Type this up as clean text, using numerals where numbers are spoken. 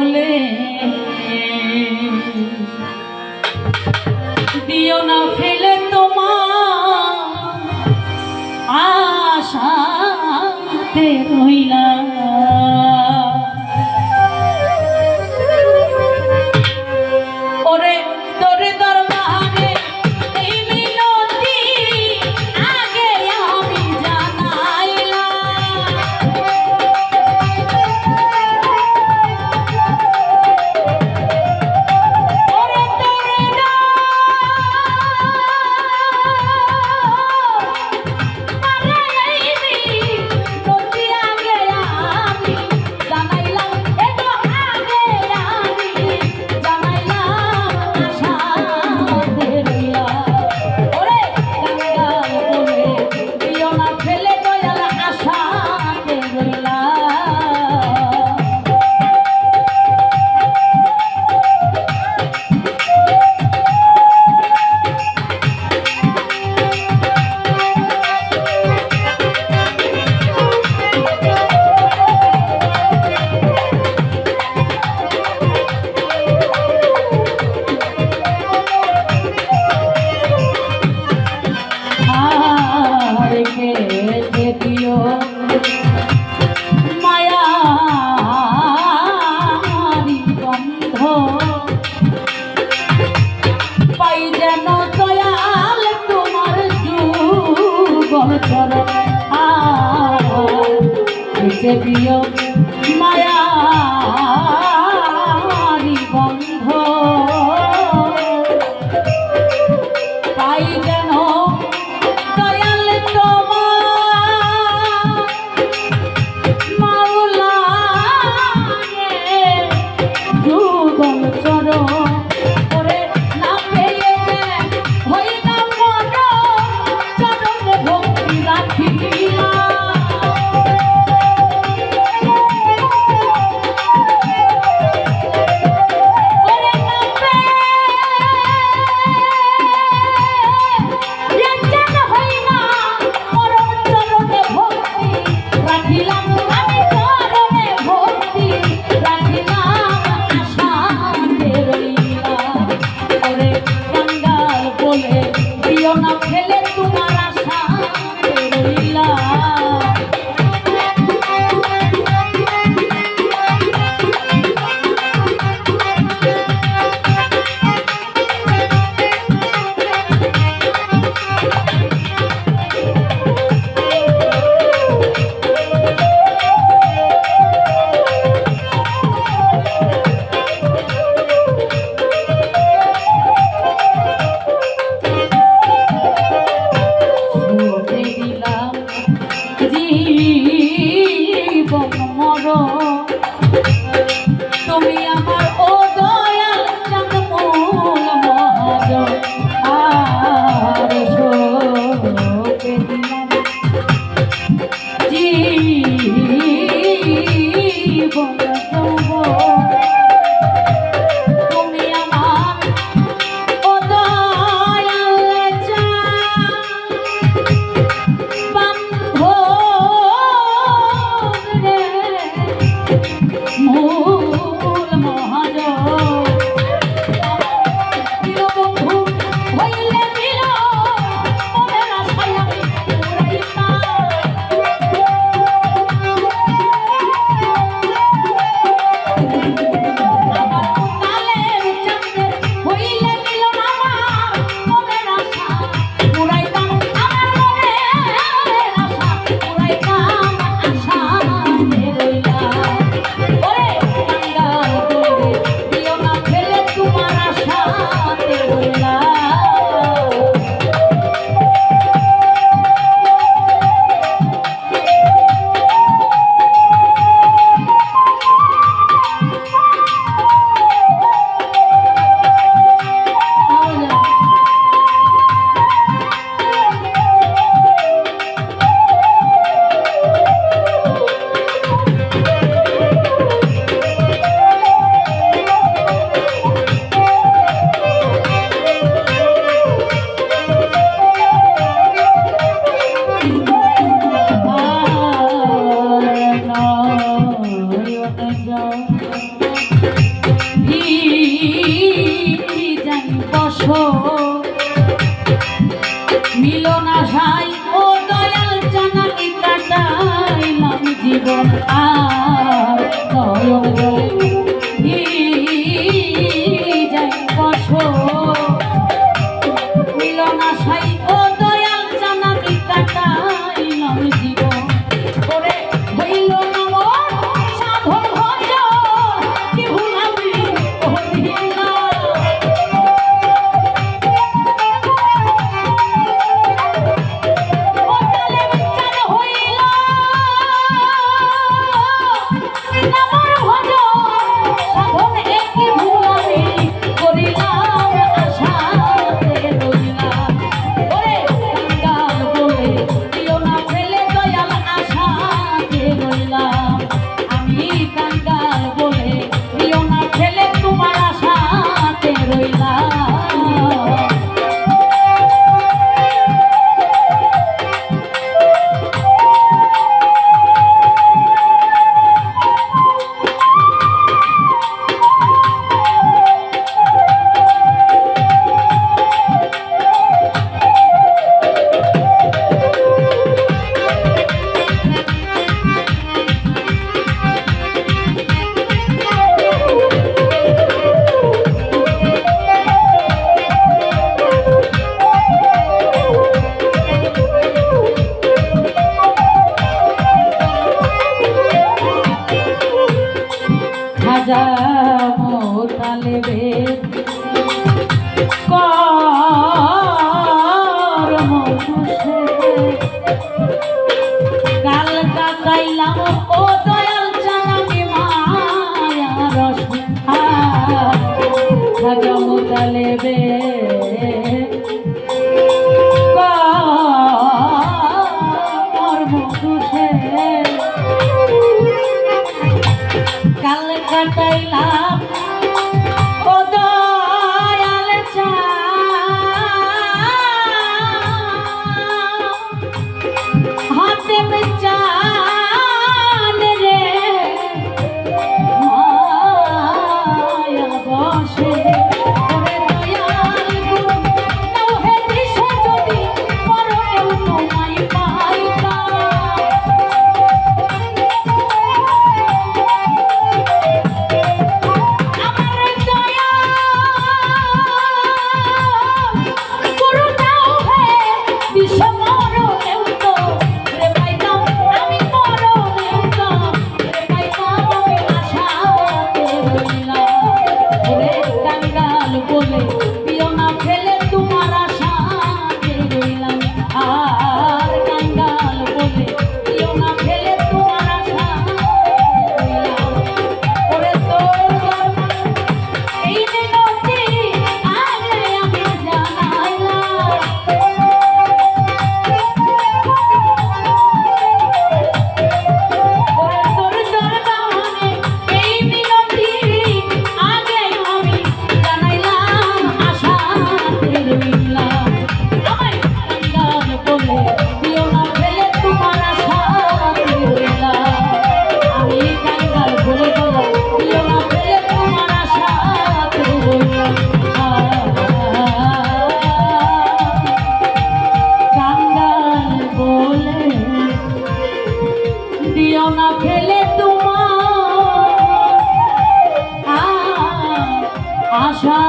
বলে দিও না ফেলে তোমার আশাতে রইলাম। ওরে তোরে দরবারে এই মিনতি আগে আমি জানাইলাম। ওরে তোরে দরবারে এই মিনতি আগে আমি জানাইলাম। এতো আগে আমি জানাইলাম আশাতে রইলাম। ওরে কাঙ্গাল বলে দিও না ফেলে দয়াল আশাতে রইলাম। রেখে দিও মায়ারি গন্ধ পাই যেন দয়াল তোমার যুগল চরণ। রেখে দিও মায়ারি গন্ধ পাই যেন দয়াল তোমার মাওলা যুগল চরণ। ওরে না পেয়ে হই না মন চরণে ভক্তি রাখিলা। ওরে না পেয়ে যেন হই না মরণ চরণে ভক্তি রাখিলাম। আমি চরণে ভক্তি রাখিলাম আশাতে রইলাম। ওরে কাঙ্গাল বলে দিও না ফেলে তোমার আশাতে রইলাম। ছুঁতে দিলাম জীবন মরণ তুমি আমার ও দয়াল চাঁদমূল মহাজন। আর ছুঁতে দিলাম জীবন যৌবন তুমি আমার ও দয়াল বান্ধব রে মূল ভিজাই বসো মিলন আশাই ও দয়াল জানালি কাটাইলাম জীবন আর নয়ন জলে ভিজাই বসো মিলন আশাই ও দয়াল জানালি কাটাইলাম জীবন করে হইল না মোর সাধন ভজন কি ভুলাবি কহিলা ওটালে বিচার হইল না মোর ভজন সাধন একই ভুলাবি করিলাম আশাতে রইলাম ওরে গাল বলে দিও না ফেলে দয়াল আশাতে রইলাম আমি কাঙ্গাল বলে দিও না ফেলে তোমার আশাতে রইলাম খাজা মোতালেবে করম খুশে কাল কাটাইলাম ও দয়াল জানাবি মায়া রস খাজা মোতালেবে করম খুশে কাল কাটাইলাম ও দয়াল হাতে চান রে মায়া বসে ওরে দয়াল গুরু নাও হে দিশে যদি পরনেও তোমায় পাইতাম দিও না ফেলে তোমার আশা